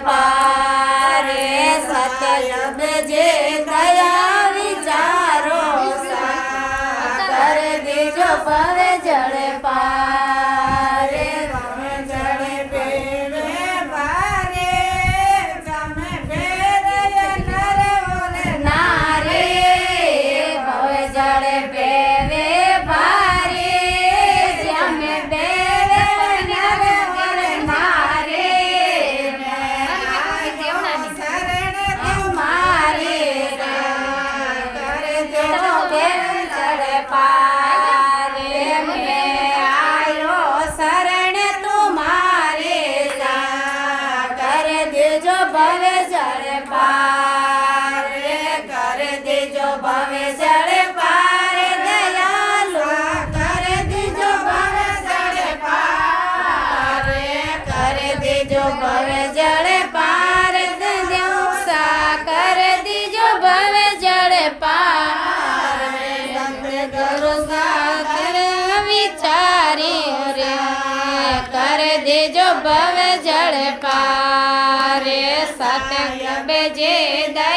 પારે સતયુગ જે દયા વિચારો કરી દેજો ભવે જળ પારે ભવે જળ પીવે ભારે તમે ભેરે નર ઓલે નારે ભવે જળ પીવે ભારે તમે ભેરે નર ઓલે નારે શરણ તમારે કરી દેજો ભવે જળ પારે મેં આયો શરણ તુમારે કર દેજો ભવે જળ પારે કર દેજો ભવે જળ પારે દયાલુ કર દેજો ભવે જળ પારે કર દેજો ભવે જળ પાર દયાસા કર દેજો ભવે જળ પારે સંત ગુરુ સાગર વિચારી રે કર દેજો ભવે જળ પારે સતયુગ જે દયા